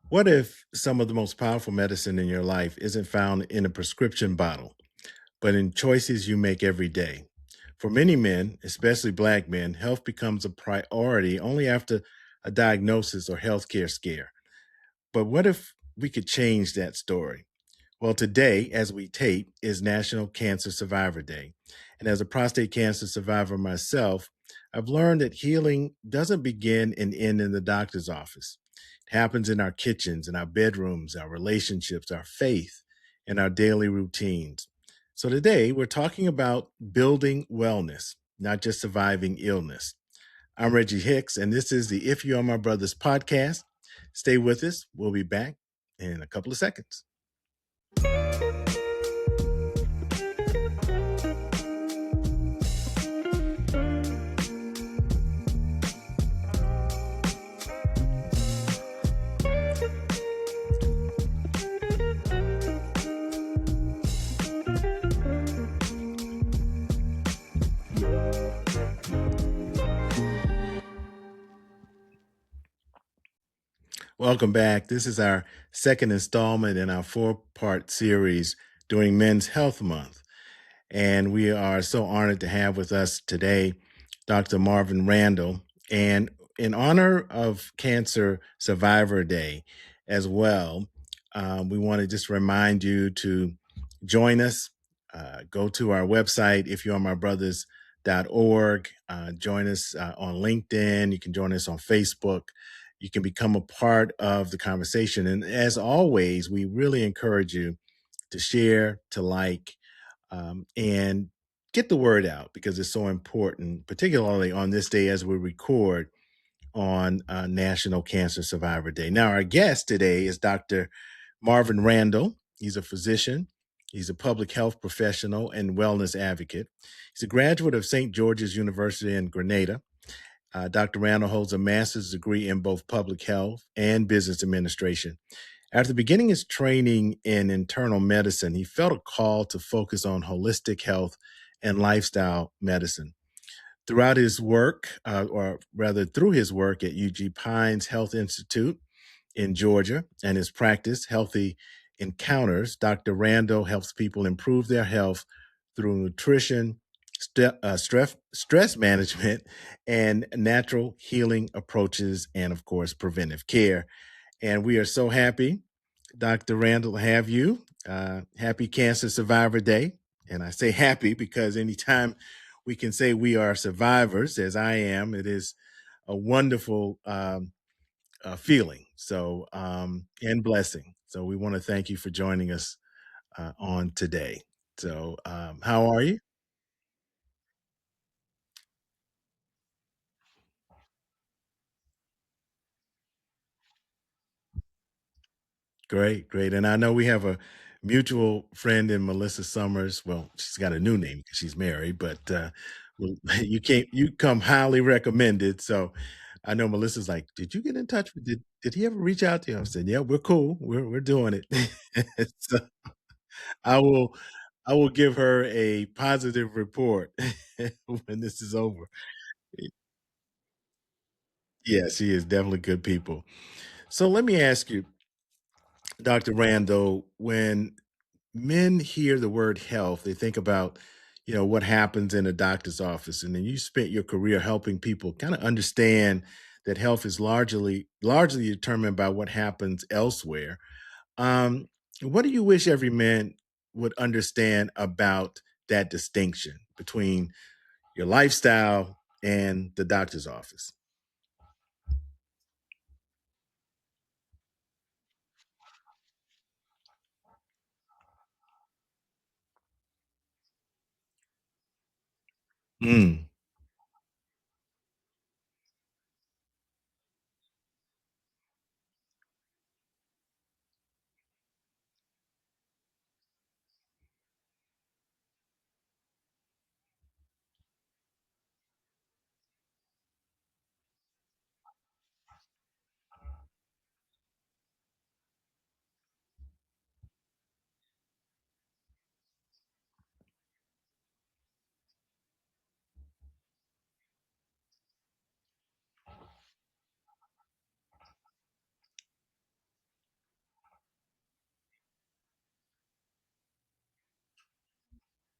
What if some of the most powerful medicine in your life isn't found in a prescription bottle, but in choices you make every day? For many men, especially Black men, health becomes a priority only after a diagnosis or healthcare scare. But what if we could change that story? Well, today, as we tape, is National Cancer Survivor Day. And as a prostate cancer survivor myself, I've learned that healing doesn't begin and end in the doctor's office. It happens in our kitchens, in our bedrooms, our relationships, our faith, and our daily routines. So today, we're talking about building wellness, not just surviving illness. I'm Reggie Hicks, and this is the If You Are My Brothers podcast. Stay with us. We'll be back in a couple of seconds. Welcome back. This is our second installment in our four-part series during Men's Health Month. And we are so honored to have with us today Dr. Marvin Randall. And in honor of Cancer Survivor Day as well, we want to just remind you to join us. Go to our website, ifyouaremybrothers.org. Join us on LinkedIn. You can join us on Facebook. You can become a part of the conversation. And as always, we really encourage you to share, to like, and get the word out because it's so important, particularly on this day as we record on National Cancer Survivor Day. Now, our guest today is Dr. Marvin Randall. He's a physician. He's a public health professional and wellness advocate. He's a graduate of St. George's University in Grenada. Dr. Randall holds a master's degree in both public health and business administration. After beginning his training in internal medicine, he felt a call to focus on holistic health and lifestyle medicine. Throughout his work, or rather through his work at UG Pines Health Institute in Georgia and his practice, Healthy Encounters, Dr. Randall helps people improve their health through nutrition, stress management, and natural healing approaches, and of course, preventive care. And we are so happy, Dr. Randall, to have you. Happy Cancer Survivor Day. And I say happy because anytime we can say we are survivors, as I am, it is a wonderful feeling. So, and blessing. So we want to thank you for joining us on today. So, how are you? Great, great. And I know we have a mutual friend in Melissa Summers. Well, she's got a new name because she's married, but well, you come highly recommended. So I know Melissa's like, did you get in touch with did he ever reach out to you? I said, yeah, we're cool. We're doing it. So I will I will give her a positive report when this is over. Yeah, she is definitely good people. So let me ask you, Dr. Rando, when men hear the word health, they think about, what happens in a doctor's office. And then you spent your career helping people kind of understand that health is largely determined by what happens elsewhere. Um, what do you wish every man would understand about that distinction between your lifestyle and the doctor's office? Mm.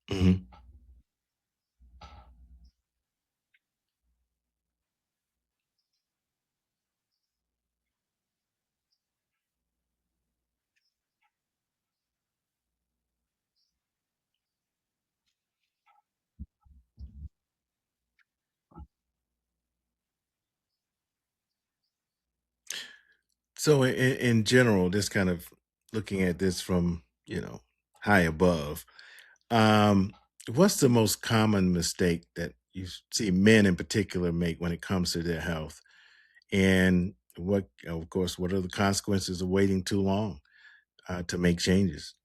Mhm. So in general, just kind of looking at this from, high above, um, what's the most common mistake that you see men in particular make when it comes to their health? And of course, what are the consequences of waiting too long to make changes?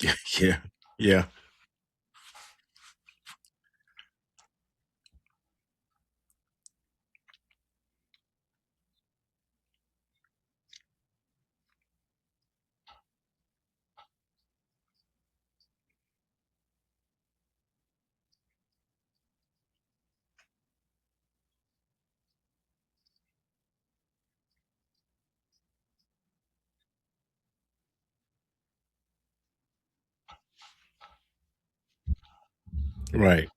Yeah, yeah, yeah, right.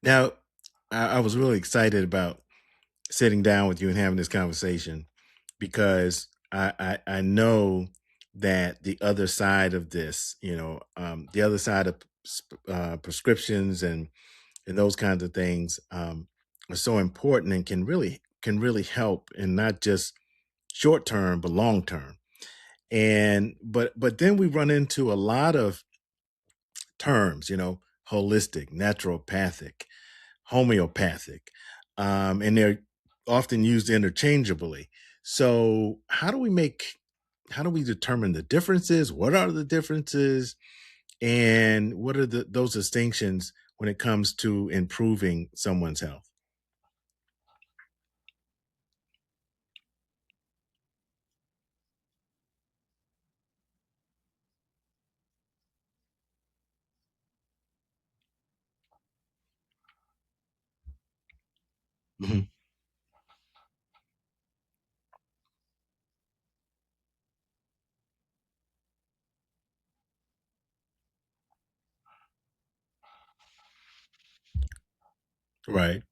Now, I was really excited about sitting down with you and having this conversation because I know that the other side of this, the other side of prescriptions and those kinds of things are so important and can really help in not just short term but long term. And but then we run into a lot of terms, holistic, naturopathic, homeopathic, and they're often used interchangeably. So, how do we determine the differences? What are the differences, and what are those distinctions when it comes to improving someone's health? Mhm. Right.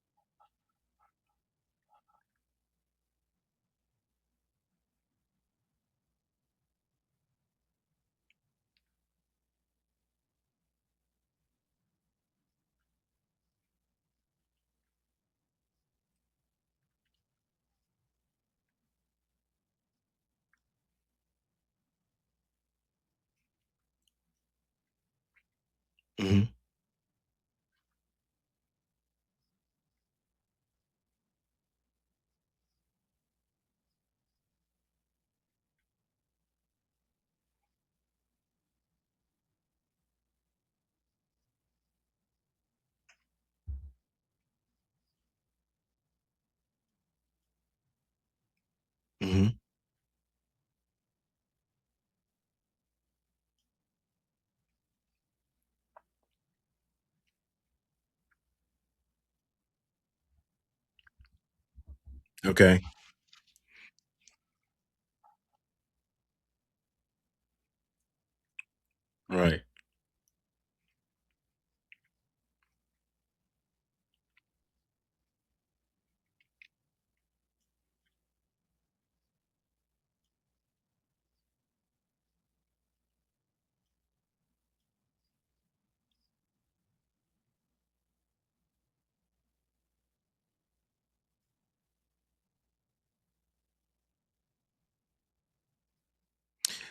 Hmm. Hmm. Okay. Right.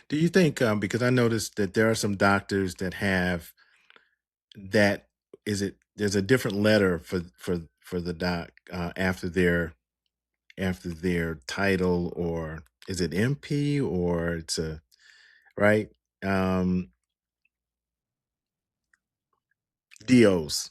Do you think, because I noticed that there are some doctors that have that, is it, there's a different letter for the doc after their title, or is it MP, or it's a, right? Um, DOs.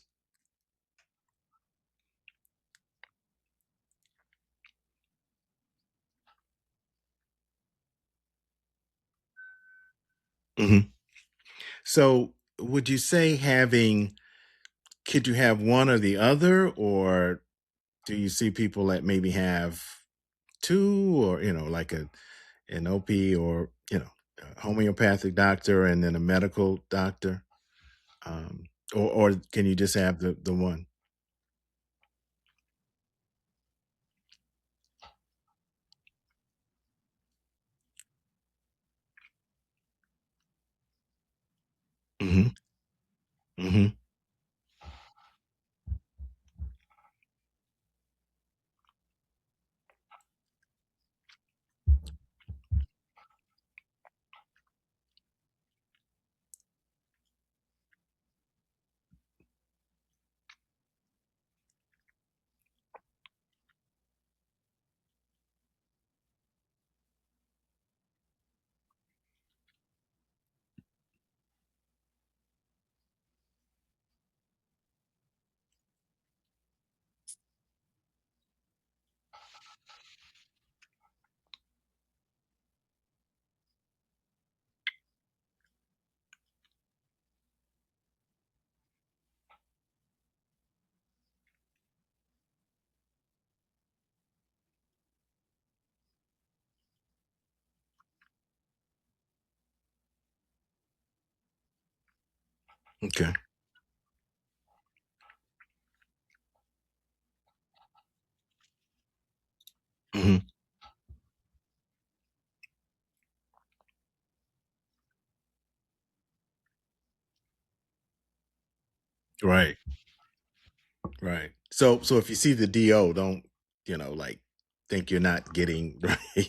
Mhm. So would you say having, could you have one or the other, or do you see people that maybe have two, or like an OP, or a homeopathic doctor and then a medical doctor, um, or can you just have the one? Hmm. Hmm. Okay. Hmm. Right. Right. So if you see the DO, don't, like, think you're not getting right.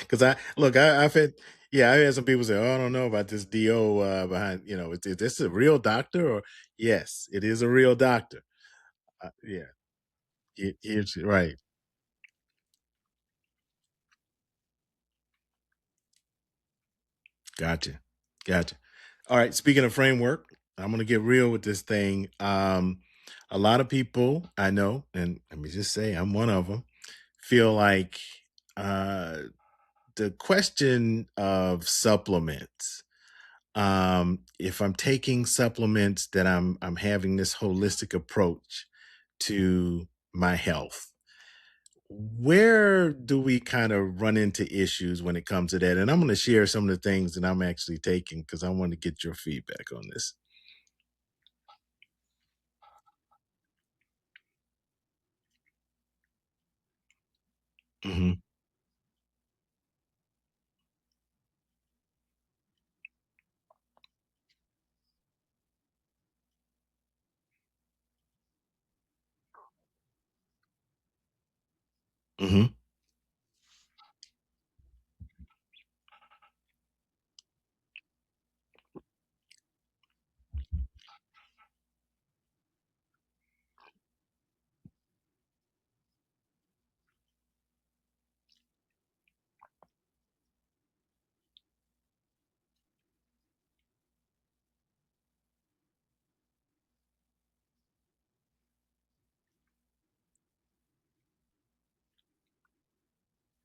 Because I've had, yeah, I had some people say, "Oh, I don't know about this DO behind, is this a real doctor?" Or yes, it is a real doctor. Yeah, it's right. Gotcha. Gotcha. All right. Speaking of framework, I'm gonna get real with this thing. A lot of people I know, and let me just say, I'm one of them, feel like uh the question of supplements, if I'm taking supplements, that I'm having this holistic approach to my health, where do we kind of run into issues when it comes to that? And I'm going to share some of the things that I'm actually taking, because I want to get your feedback on this. Hmm. Hmm.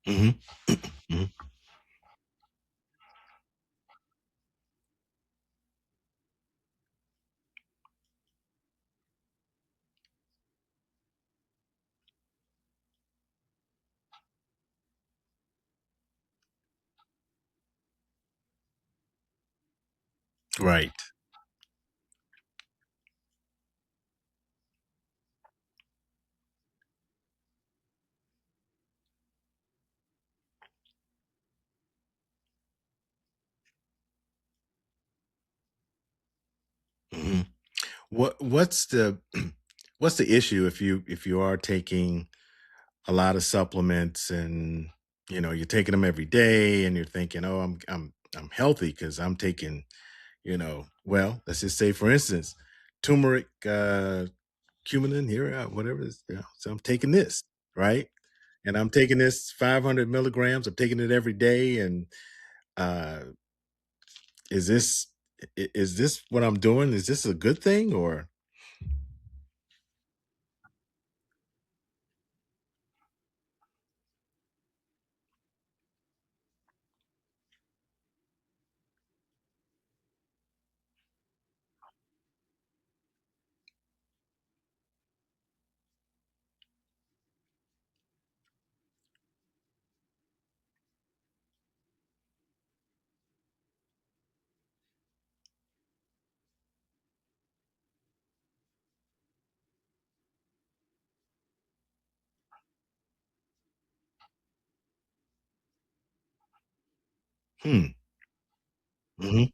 Hmm. Hmm. Right. Hmm. What's the what's the issue if you are taking a lot of supplements, and you're taking them every day, and you're thinking, oh, I'm healthy because I'm taking, well, let's just say, for instance, turmeric, cumin here, whatever it is, so I'm taking this, right? And I'm taking this 500 milligrams. I'm taking it every day. And uh, is this is this what I'm doing? Is this a good thing or? Hmm. Hmm.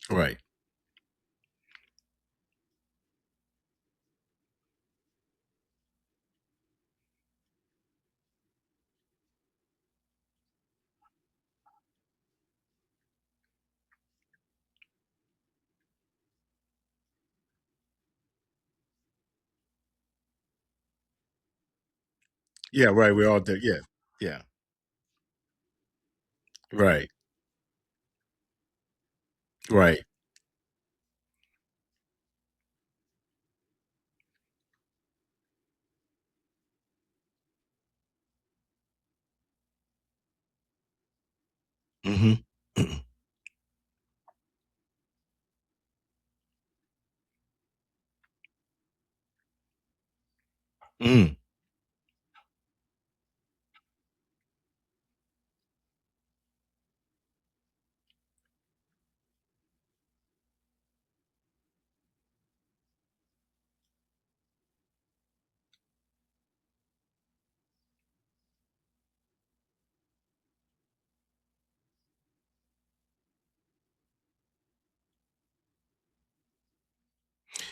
Right. Yeah. Right. We all do. Yeah. Yeah. Right. Right. Hmm. Mm.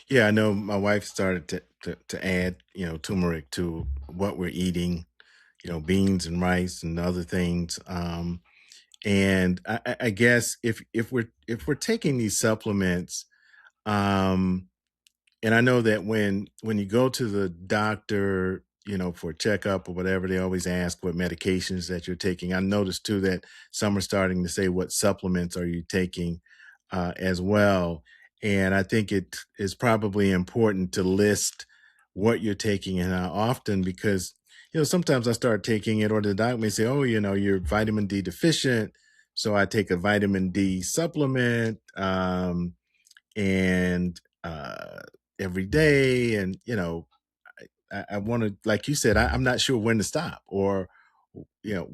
Yeah, I know my wife started to add, turmeric to what we're eating, beans and rice and other things. And I guess if we're taking these supplements, um, and I know that when you go to the doctor, for a checkup or whatever, they always ask what medications that you're taking. I noticed too that some are starting to say what supplements are you taking as well. And I think it is probably important to list what you're taking and how often, because sometimes I start taking it, or the doctor may say, "Oh, you're vitamin D deficient," so I take a vitamin D supplement. And every day. And I want to, like you said, I'm not sure when to stop, or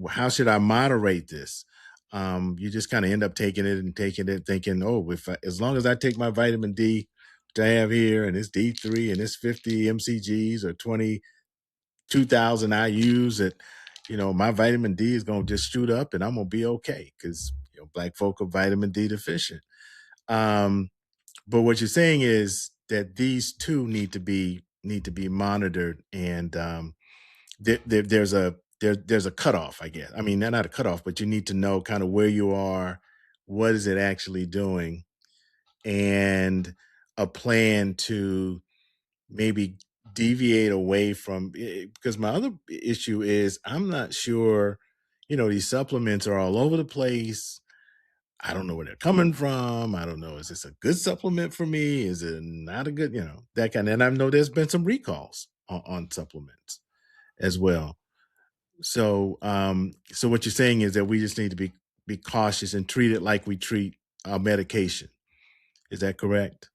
how should I moderate this. You just kind of end up taking it thinking, oh, as long as I take my vitamin D, which I have here, and it's D3 and it's 50 mcgs or 22,000 IUs, that my vitamin D is going to just shoot up and I'm going to be okay, because black folk are vitamin D deficient. um but what you're saying is that these two need to be monitored. And there's a cutoff, I guess. I mean, not a cutoff, but you need to know kind of where you are, what is it actually doing, and a plan to maybe deviate away from. Because my other issue is I'm not sure. These supplements are all over the place. I don't know where they're coming from. I don't know. Is this a good supplement for me? Is it not a good, that kind of, and I know there's been some recalls on supplements as well. So what you're saying is that we just need to be cautious and treat it like we treat our medication. Is that correct?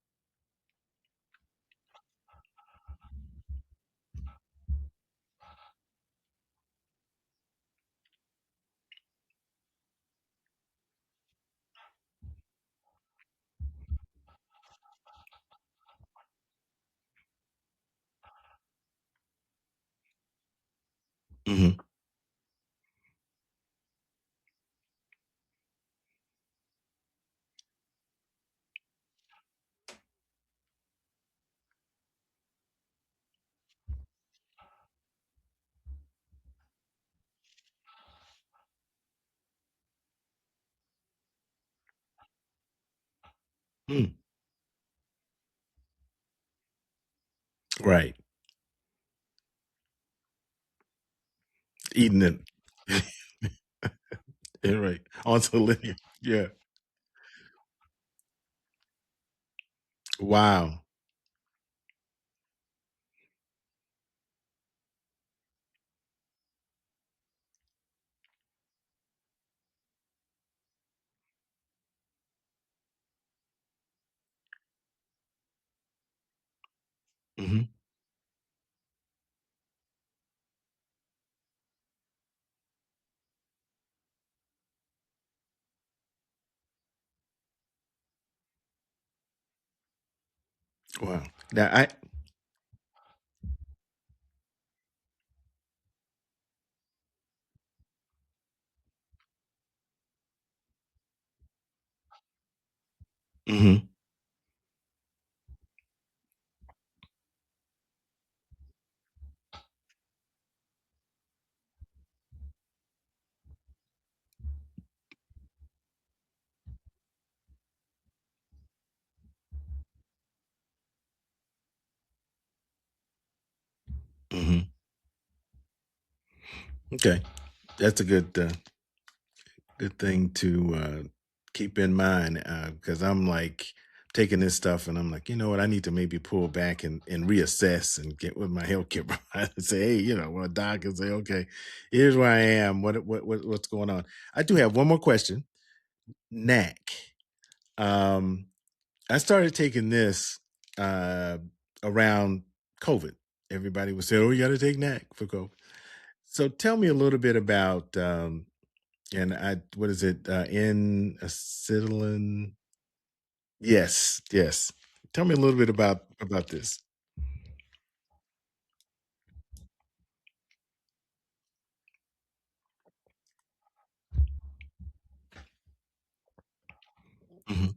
Hmm. Mm, right. Eating it. Yeah, right. Onto linear. Yeah. Wow. Mhm. Wow. Now I Mhm. Mhm. Okay. That's a good thing to keep in mind because I'm like taking this stuff and I'm like, you know what, I need to maybe pull back and reassess and get with my healthcare provider and say, hey, well, a doc and say, okay, here's where I am. What's going on? I do have one more question. Knack. Um, I started taking this uh, around COVID. Everybody was saying, "Oh, you got to take Knack for COVID." So tell me a little bit about and I what is it? N acetylene. Yes, yes. Tell me a little bit about this. Mhm.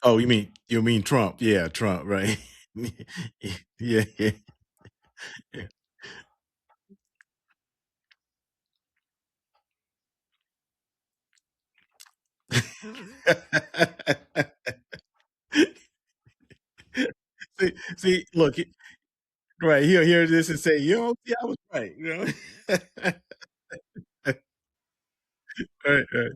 Oh, you mean Trump? Yeah, Trump, right? Yeah, yeah, yeah. Look, right, he'll hear this and say, yeah, I was right, Right, right.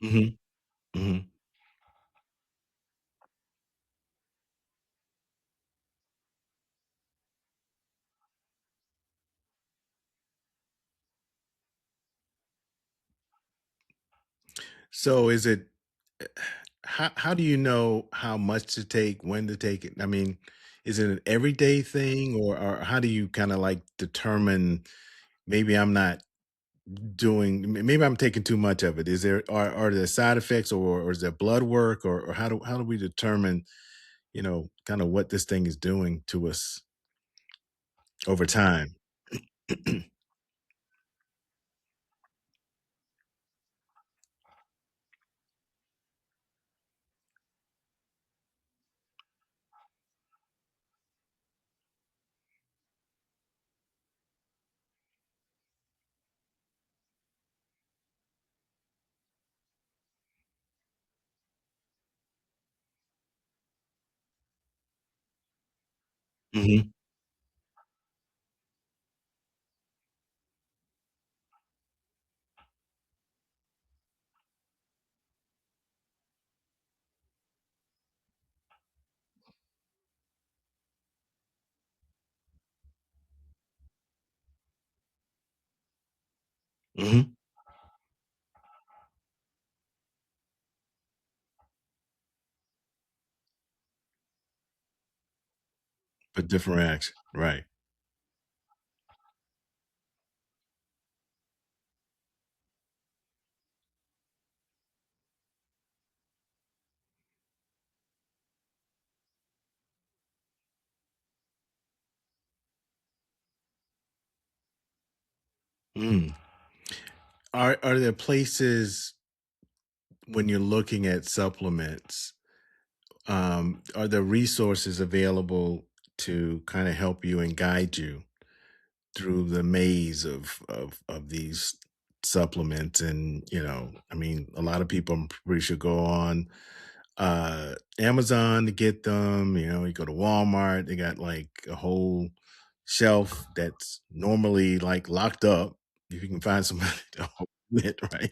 Mhm, mhm. So is it how do you know how much to take, when to take it? I mean, is it an everyday thing or how do you kind of like determine maybe I'm not maybe I'm taking too much of it? Is there are there side effects or is there blood work or how do we determine, kind of what this thing is doing to us over time? Mhm. Hmm. But different reaction. Right. Mm. Are there places when you're looking at supplements, are there resources available to kind of help you and guide you through the maze of these supplements? And I mean, a lot of people, I'm pretty sure, go on Amazon to get them. You go to Walmart, they got like a whole shelf that's normally like locked up. If you can find somebody to open it, right?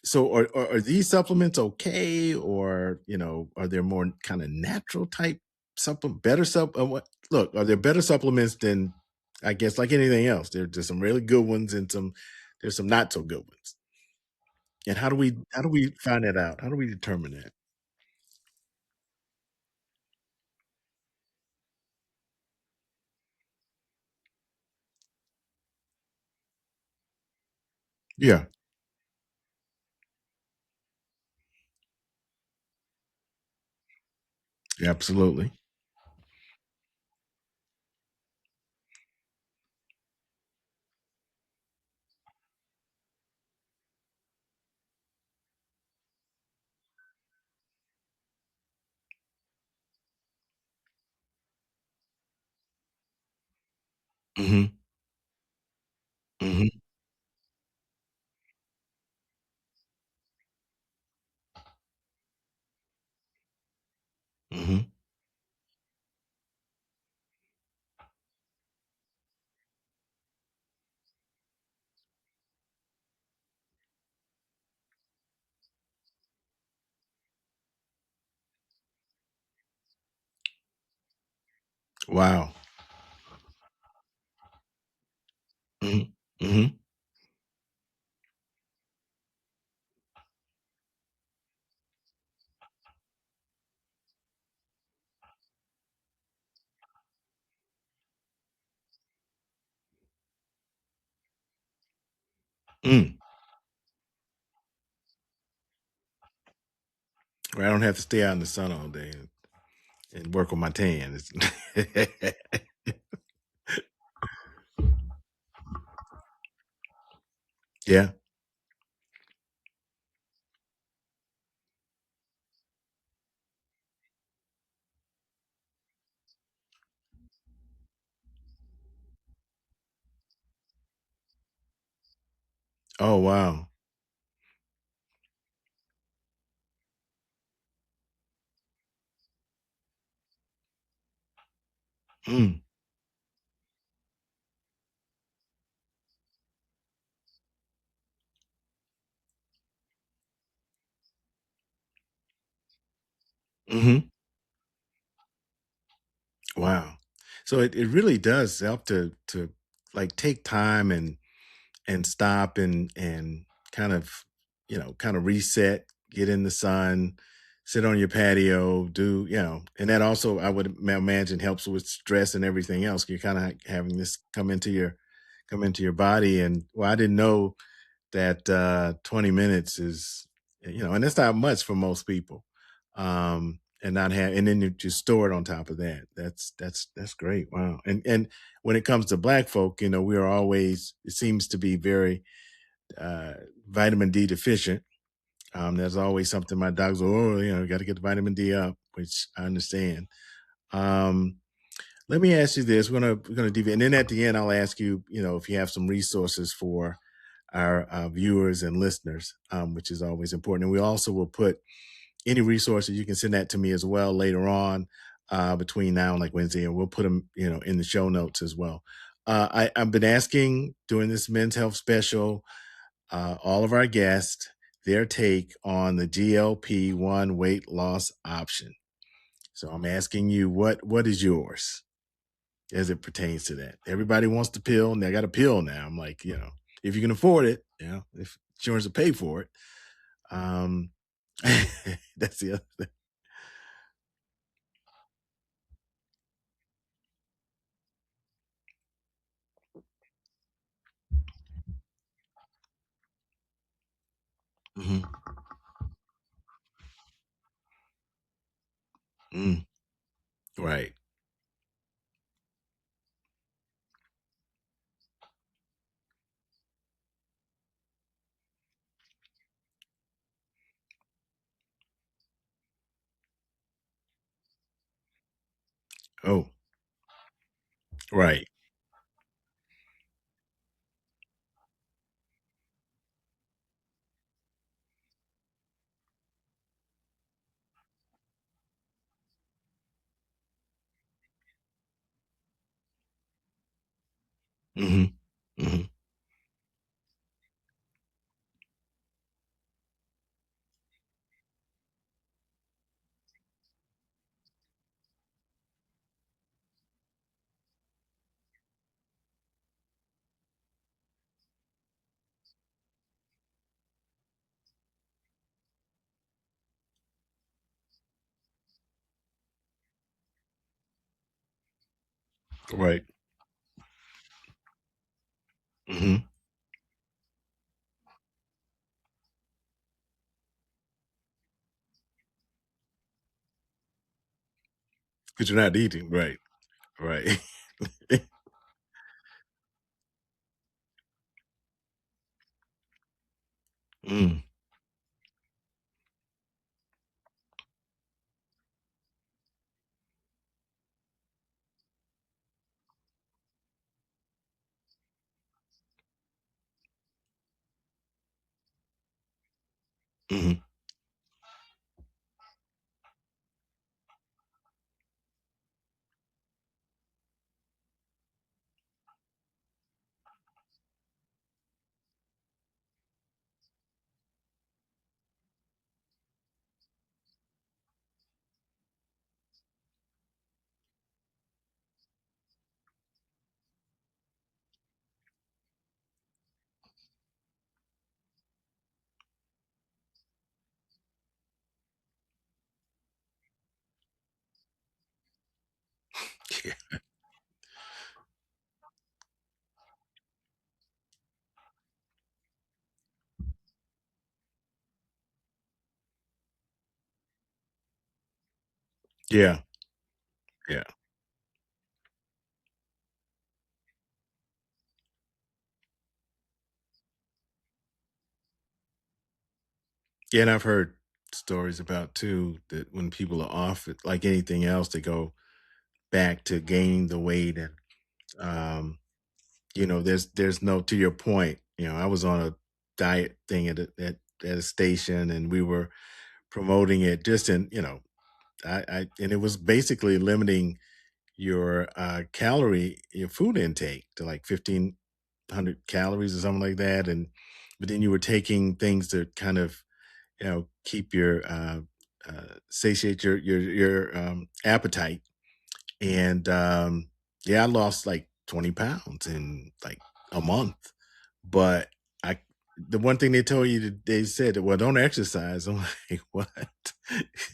So are these supplements okay, or are there more kind of natural type supplement, better what? Look, are there better supplements than, I guess, like anything else? There's some really good ones and there's some not so good ones. And how do we find that out? How do we determine that? Yeah, absolutely. Hmm. Hmm. Hmm. Wow. Hmm. Hmm. Mm. Where I don't have to stay out in the sun all day and work on my tan. Yeah. Oh, wow. Mm. Hmm. Wow. So it really does help to like take time and stop and kind of kind of reset, get in the sun, sit on your patio, and that also, I would imagine, helps with stress and everything else. You're kind of having this come into your body. And well, I didn't know that 20 minutes is, and that's not much for most people. And not have, and then you just store it on top of that. That's great. Wow. And when it comes to black folk, we are always, it seems to be very uh, vitamin D deficient. There's always something my dogs go, oh, got to get the vitamin D up, which I understand. Um, Let me ask you this: we're gonna deviate, and then at the end, I'll ask you, if you have some resources for our viewers and listeners, which is always important. And we also will put any resources, you can send that to me as well later on, between now and like Wednesday, and we'll put them, in the show notes as well. I've been asking during this men's health special, all of our guests, their take on the GLP-1 weight loss option. So I'm asking you, what is yours? as it pertains to that. Everybody wants the pill, and they got a pill now. I'm like, if you can afford it, if insurance will pay for it. Um, that's the other thing. Mhm. Mm, right. Oh, right. Hmm. Hmm. Right. Hmm. Because you're not eating. Right. Right. Mm, hmm. Yeah. Yeah. Yeah. Yeah. And I've heard stories about too that when people are off it, like anything else, they go back to gaining the weight. And um, there's no, to your point, I was on a diet thing at a station, and we were promoting it just in, and it was basically limiting your your food intake to like 1,500 calories or something like that. And but then you were taking things to kind of, keep your satiate your appetite. And yeah, I lost like 20 pounds in like a month. But I the one thing they told you that they said, well, don't exercise. I'm like, what?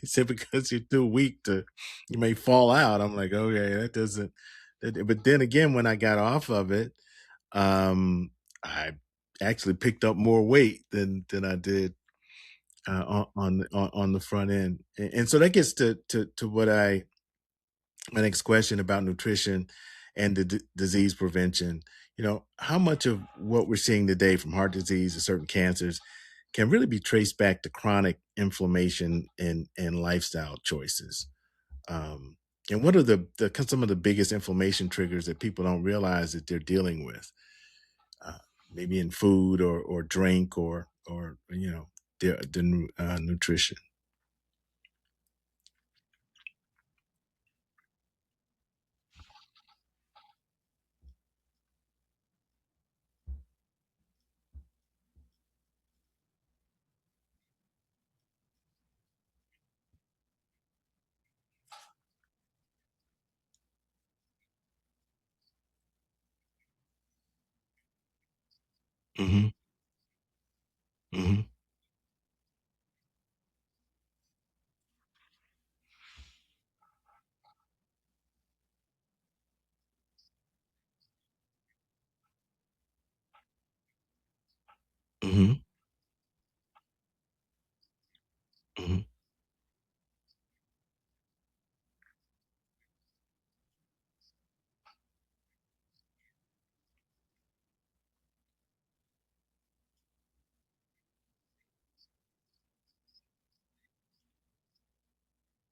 He said, because you're too weak to, you may fall out. I'm like, okay, that doesn't but then again, when I got off of it, I actually picked up more weight than I did on the front end. And so that gets to what I my next question about nutrition and the disease prevention. How much of what we're seeing today, from heart disease to certain cancers, can really be traced back to chronic inflammation and lifestyle choices? Um, and what are some of the biggest inflammation triggers that people don't realize that they're dealing with? Uh, Maybe in food or drink or the nutrition. Mhm. Mhm. Mhm. Mhm.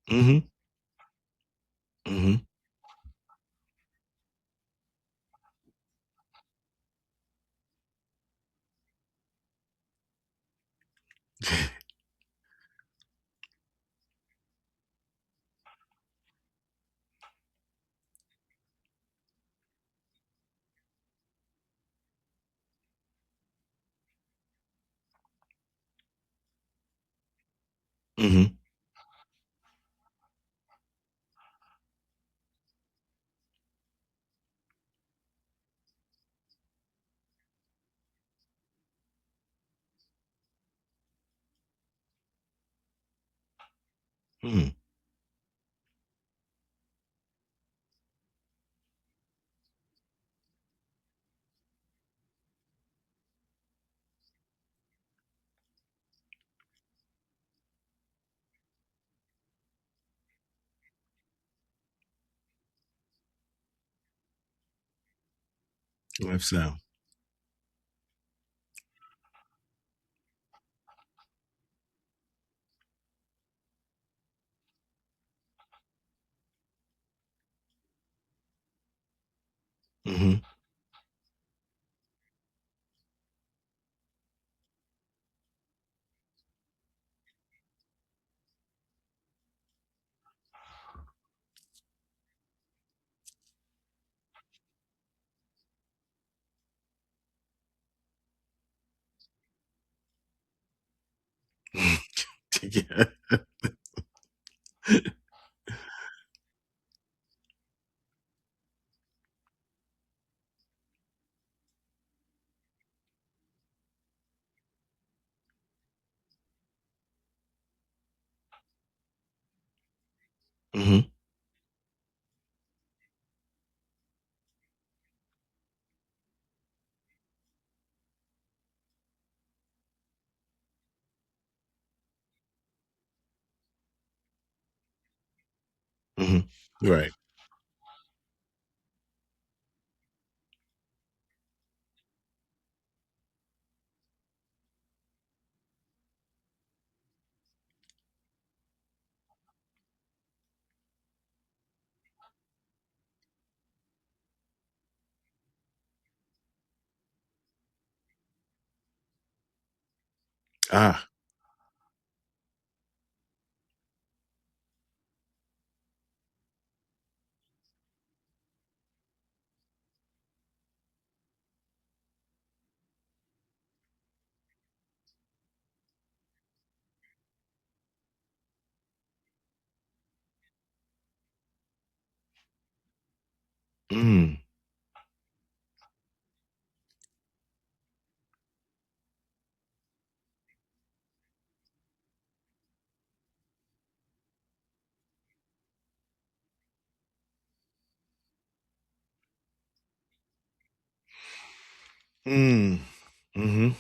Mhm. Mhm. Mhm. Mm. Lifestyle. Mhm. Yeah. Mhm. Mhm. Right. Ah. Mm. Mm. Mhm.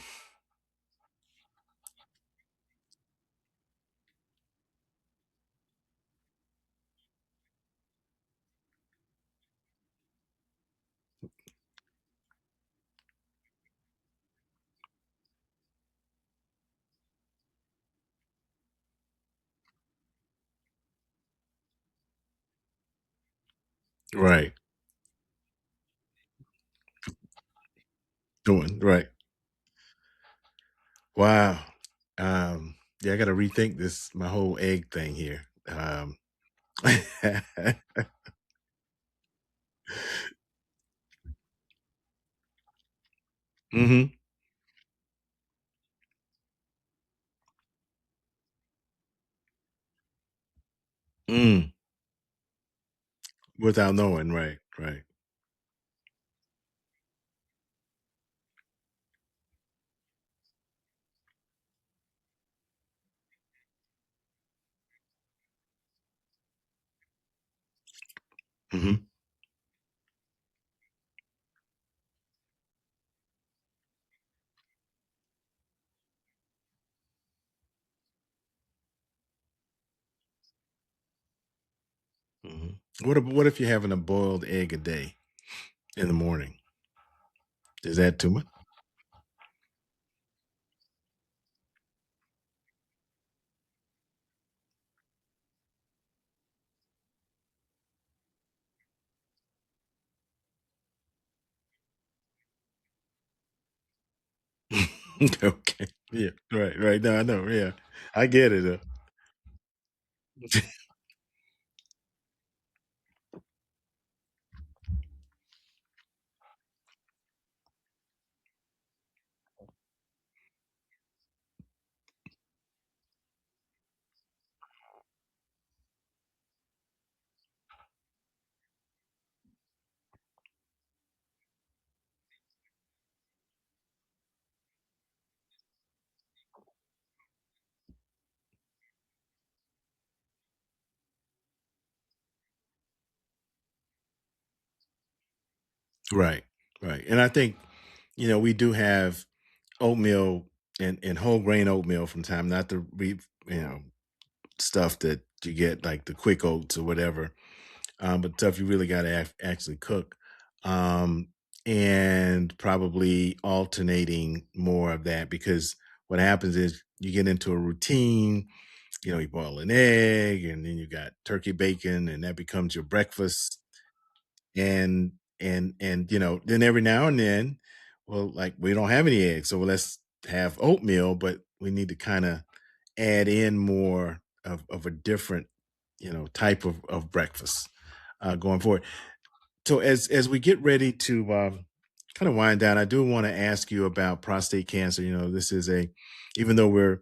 Right. Doing right. Wow. Yeah, I gotta rethink this my whole egg thing here. Mhm. Mm. Without knowing, right, right. Hmm. Hmm. What if you're having a boiled egg a day in the morning? Is that too much? Okay. Yeah. Right. Right. No, I know. Yeah. I get it. Right. Right. And I think, we do have oatmeal and whole grain oatmeal from time, not the you know, stuff that you get like the quick oats or whatever, but stuff you really got to actually cook. Um, and probably alternating more of that because what happens is you get into a routine. You boil an egg and then you got turkey bacon and that becomes your breakfast. And then every now and then, well, like we don't have any eggs, so let's have oatmeal, but we need to kind of add in more of a different, type of breakfast going forward. So as we get ready to kind of wind down, I do want to ask you about prostate cancer. This is even though we're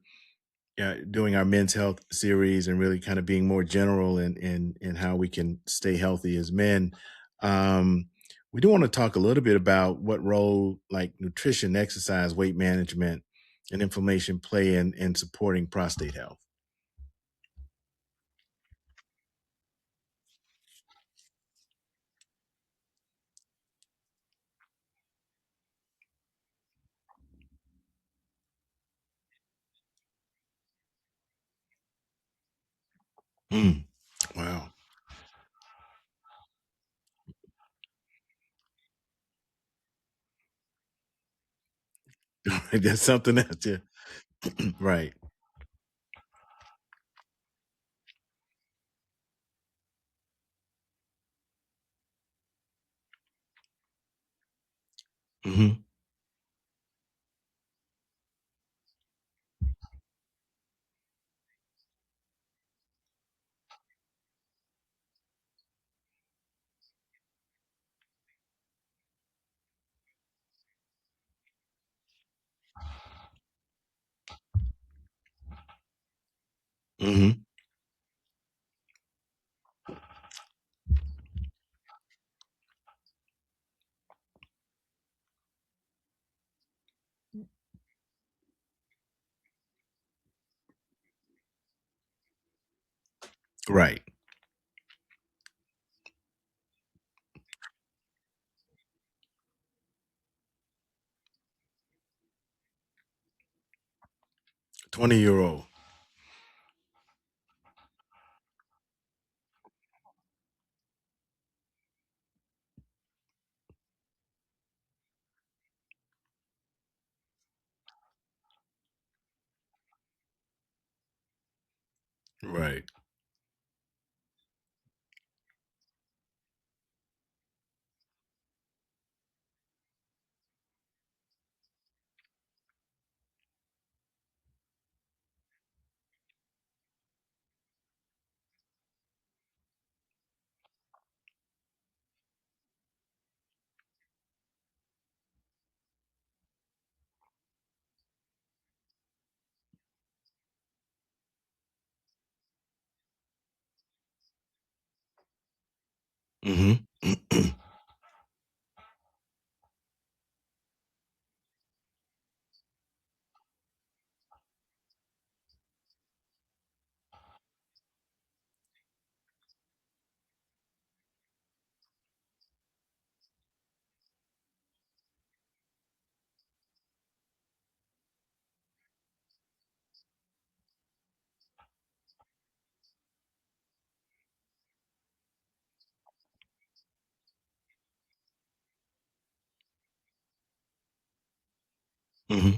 doing our men's health series and really kind of being more general in how we can stay healthy as men. Um, we do want to talk a little bit about what role like nutrition, exercise, weight management, and inflammation play in supporting prostate health. Mm, wow. That's something else. Yeah. Right. Hmm. Hmm. Right. 20-year old. Right. Hmm. Hmm.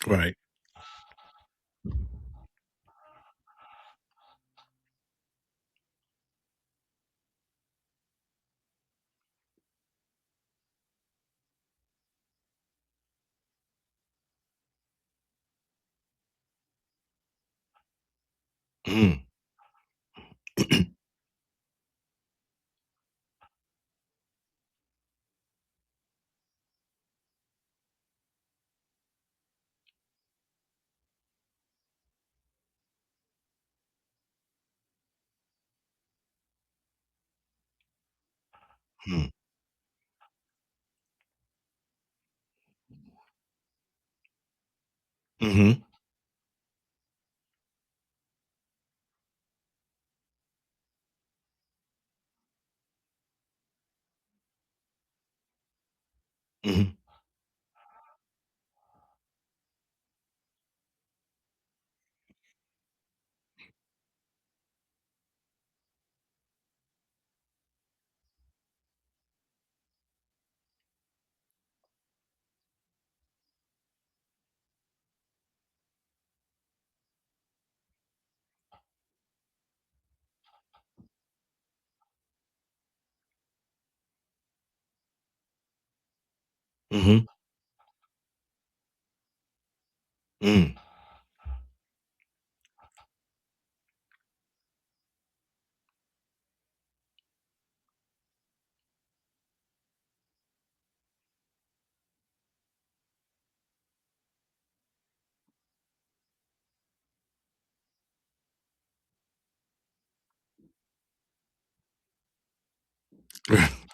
Right. Mm. Mm. Hmm. Hmm. Hmm. Mm.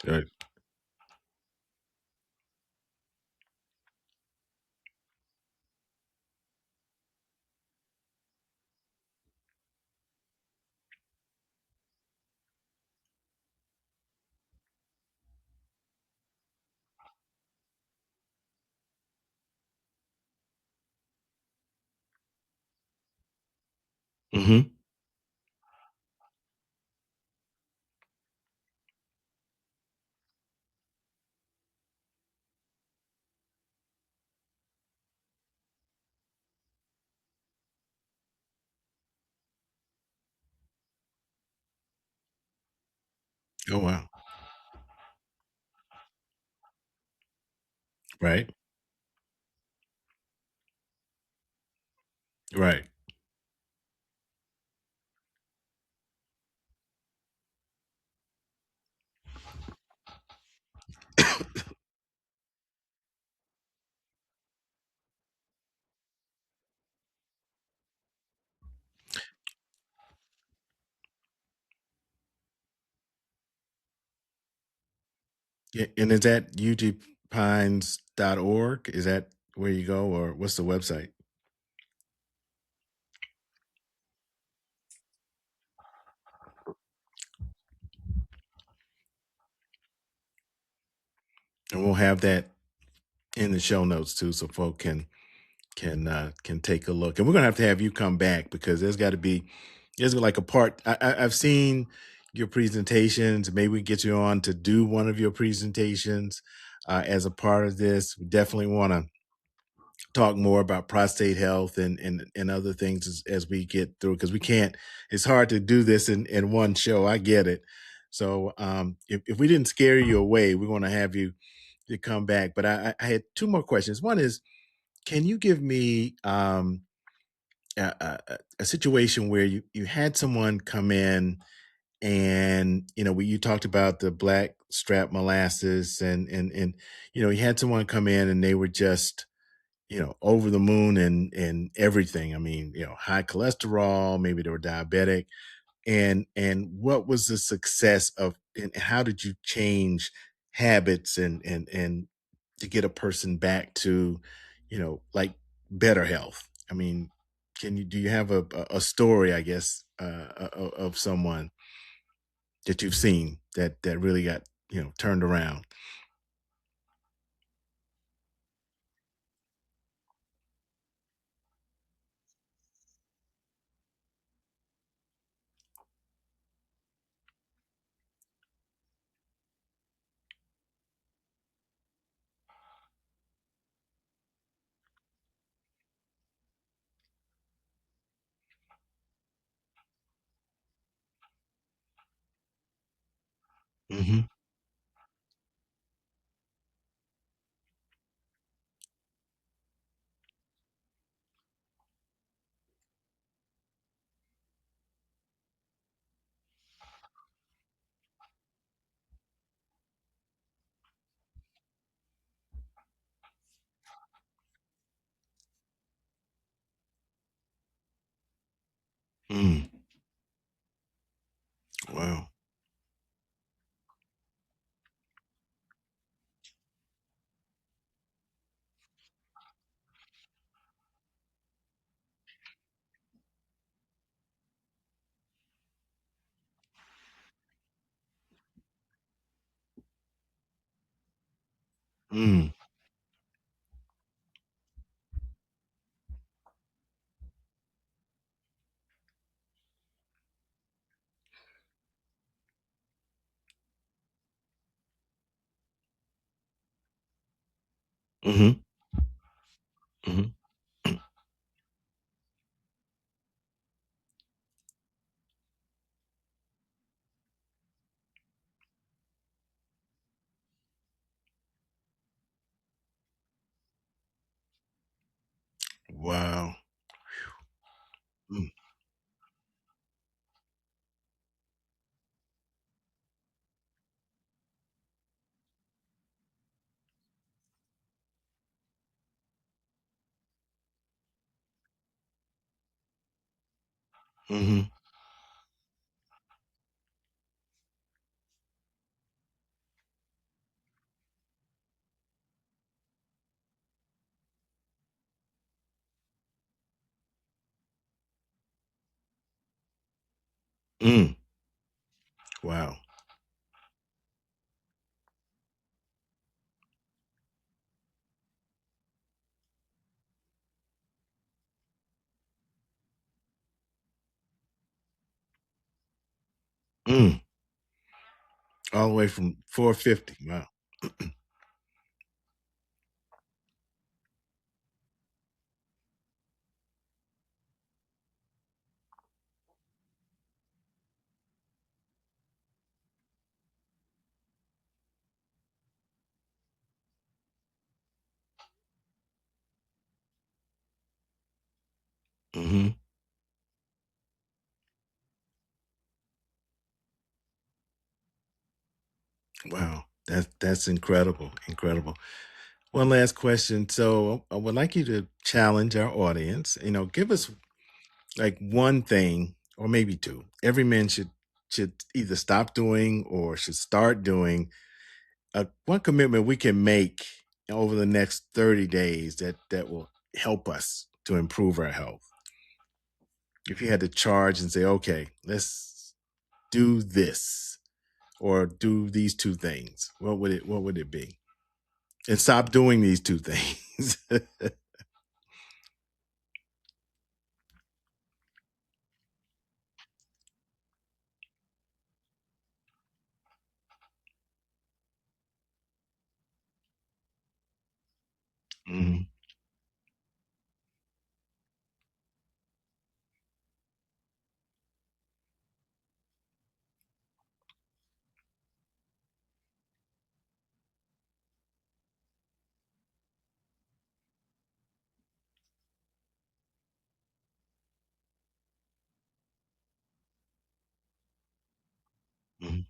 Right. Hmm. Oh, wow. Right. Right. Yeah, and is that ugpines.org? Is that where you go, or what's the website? And we'll have that in the show notes too, so folk can take a look. And we're gonna have to have you come back because there's like a part. I've seen your presentations. Maybe we get you on to do one of your presentations as a part of this. We definitely want to talk more about prostate health and other things as we get through because we can't. It's hard to do this in one show. I get it. So if we didn't scare you away, we want to have you to come back. But I had two more questions. One is, can you give me a situation where you had someone come in and you talked about the black strap molasses and you had someone come in and they were just over the moon and everything. I mean, high cholesterol, maybe they were diabetic, and what was the success of and how did you change habits and to get a person back to, like better health? I mean, do you have a story, I guess, of someone that you've seen that really got, turned around? Hmm. Mm. Wow. Mm. Hmm. Hmm. Wow. Mm. Hmm. Mm. Wow. Mm. All the way from 450. Wow. Hmm. Wow. That's incredible. Incredible. One last question. So I would like you to challenge our audience. Give us like one thing or maybe two. Every man should either stop doing or should start doing. One commitment we can make over the next 30 days that will help us to improve our health. If you had to charge and say, okay, let's do this or do these two things, what would it be? And stop doing these two things. Hmm. Hmm.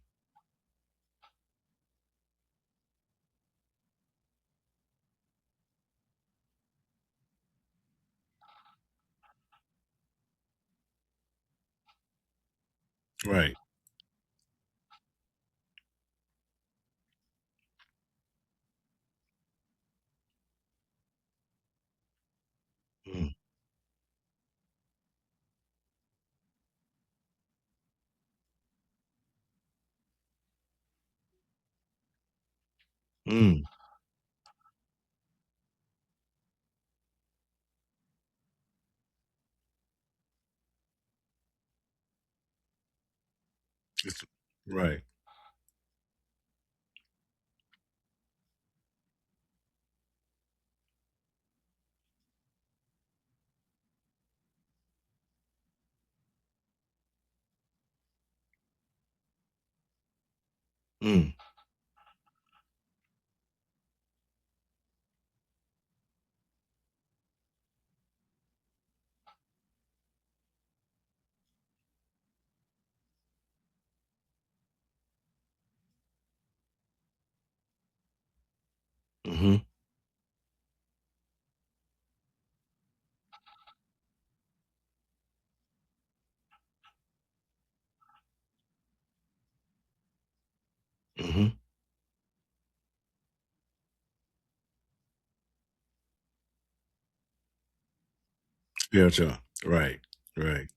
Right. Mm. It's right. Mm. Mhm. Mhm. Spiritual. Right. Right.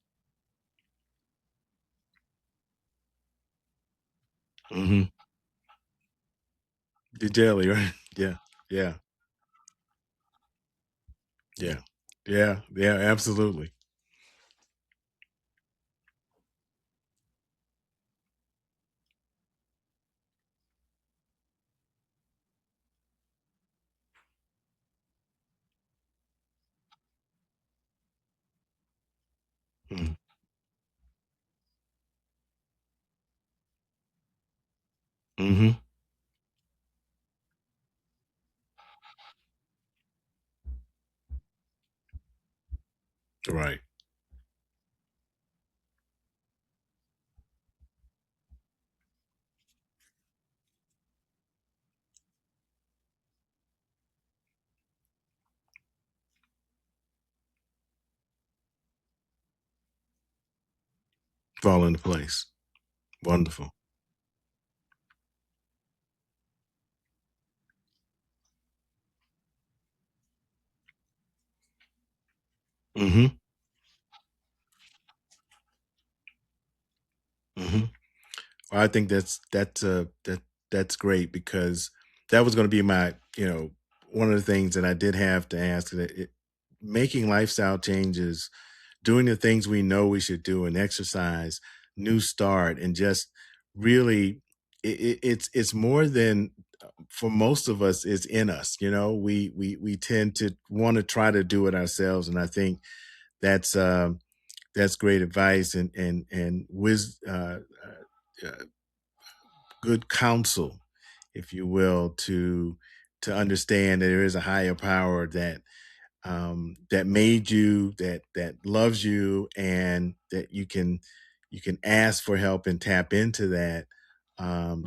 Mhm. The daily, right? Yeah. Yeah. Yeah. Yeah. Yeah, absolutely. Mhm. Mhm. Right. Fall into place. Wonderful. Mhm. Mhm. Well, I think that's great because that was going to be my, one of the things that I did have to ask that making lifestyle changes, doing the things we know we should do and exercise, new start, and just really it's more than for most of us is in us. We tend to want to try to do it ourselves, and I think that's that's great advice and good counsel, if you will, to understand that there is a higher power that made you, that loves you, and that you can ask for help and tap into that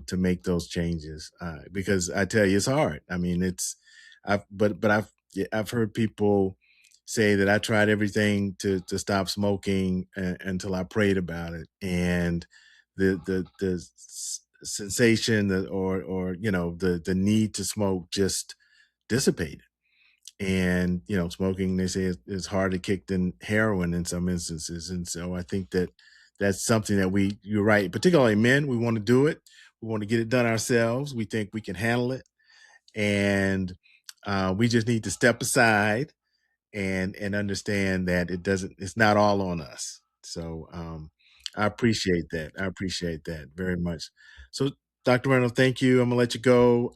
to make those changes. Because I tell you, it's hard. I mean, I've heard people say that I tried everything to stop smoking until I prayed about it, and the sensation or the need to smoke just dissipated. And smoking, they say, is harder to kick than heroin in some instances. And so I think that that's something that you're right, particularly men, we want to do it, we want to get it done ourselves, we think we can handle it, and we just need to step aside and understand that it's not all on us. So I appreciate that very much. So, Dr. Reynolds, thank you. I'm gonna let you go.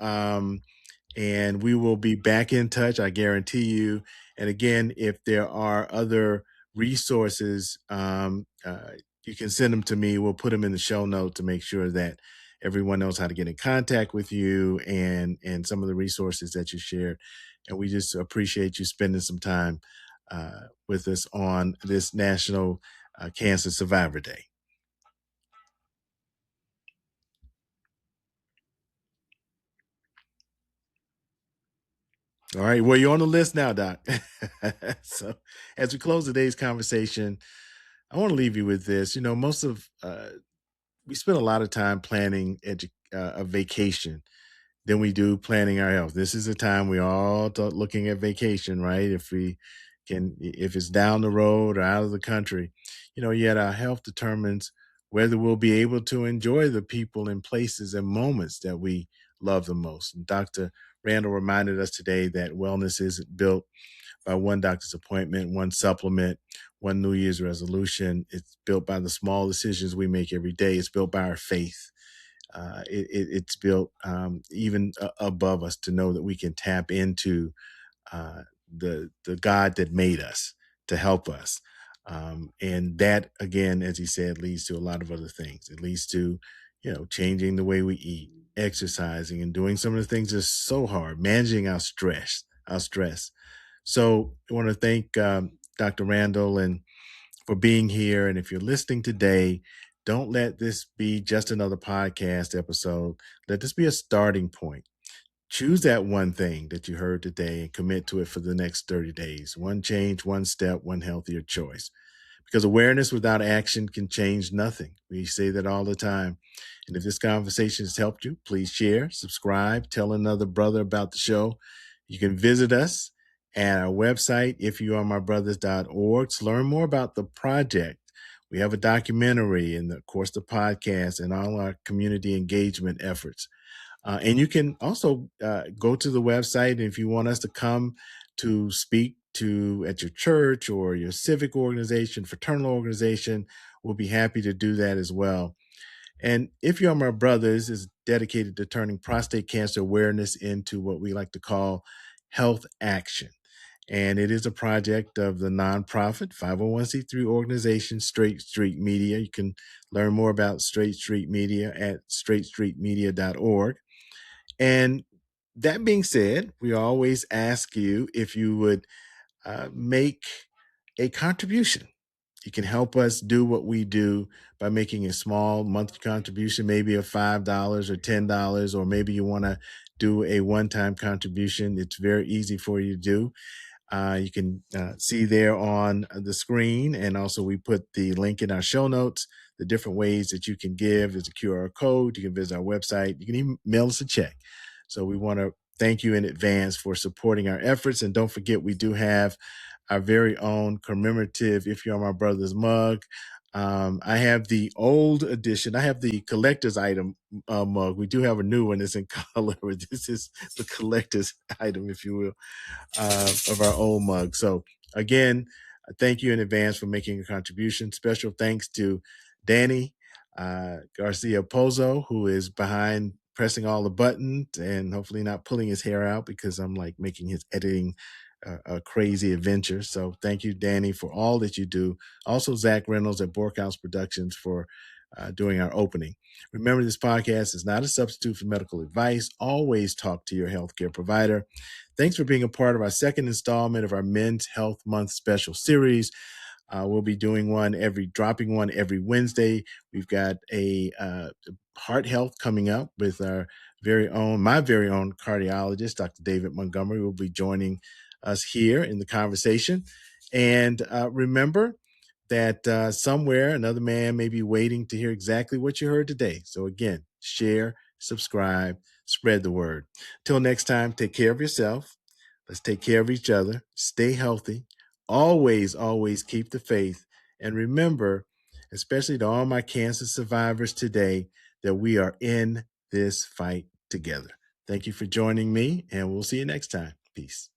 And we will be back in touch, I guarantee you. And again, if there are other resources, you can send them to me. We'll put them in the show note to make sure that everyone knows how to get in contact with you and some of the resources that you shared. And we just appreciate you spending some time with us on this National Cancer Survivor Day. All right, well, you're on the list now, Doc. So, as we close today's conversation, I want to leave you with this. Most of we spend a lot of time planning a vacation than we do planning our health. This is a time we all looking at vacation, right? If it's down the road or out of the country, yet our health determines whether we'll be able to enjoy the people and places and moments that we love the most. And Dr. Randall reminded us today that wellness isn't built by one doctor's appointment, one supplement, one New Year's resolution. It's built by the small decisions we make every day. It's built by our faith. It's built even above us to know that we can tap into the God that made us to help us. And that, again, as he said, leads to a lot of other things. It leads to, changing the way we eat, exercising, and doing some of the things that's so hard, managing our stress. So I want to thank Dr. Randall and for being here. And if you're listening today, don't let this be just another podcast episode. Let this be a starting point. Choose that one thing that you heard today and commit to it for the next 30 days. One change, one step, one healthier choice. Because awareness without action can change nothing. We say that all the time. And if this conversation has helped you, please share, subscribe, tell another brother about the show. You can visit us at our website, IfYouAreMyBrothers.org, to learn more about the project. We have a documentary and, of course, the podcast and all our community engagement efforts. And you can also go to the website. And if you want us to come to speak to at your church or your civic organization, fraternal organization, we'll be happy to do that as well. And If You Are My Brothers is dedicated to turning prostate cancer awareness into what we like to call health action. And it is a project of the nonprofit 501c3 organization, Straight Street Media. You can learn more about Straight Street Media at straightstreetmedia.org. And that being said, we always ask you if you would make a contribution. You can help us do what we do by making a small monthly contribution, maybe of $5 or $10, or maybe you want to do a one-time contribution. It's very easy for you to do. You can see there on the screen, and also we put the link in our show notes, the different ways that you can give. There's a QR code. You can visit our website. You can even mail us a check. So we want to thank you in advance for supporting our efforts. And don't forget, we do have our very own commemorative If You Are My Brothers mug. I have the old edition. I have the collector's item mug. We do have a new one that's in color. This is the collector's item, if you will, of our old mug. So again, thank you in advance for making a contribution. Special thanks to Danny Garcia Pozo, who is behind pressing all the buttons and hopefully not pulling his hair out because I'm like making his editing a crazy adventure. So thank you, Danny, for all that you do. Also, Zach Reynolds at Borkhouse Productions for doing our opening. Remember, this podcast is not a substitute for medical advice. Always talk to your healthcare provider. Thanks for being a part of our second installment of our Men's Health Month special series. We'll be dropping one every Wednesday. We've got a heart health coming up with my very own cardiologist, Dr. David Montgomery, will be joining us here in the conversation. And remember that somewhere another man may be waiting to hear exactly what you heard today. So again, share, subscribe, spread the word. Till next time, take care of yourself. Let's take care of each other. Stay healthy. Always, always keep the faith. And remember, especially to all my cancer survivors today, that we are in this fight together. Thank you for joining me, and we'll see you next time. Peace.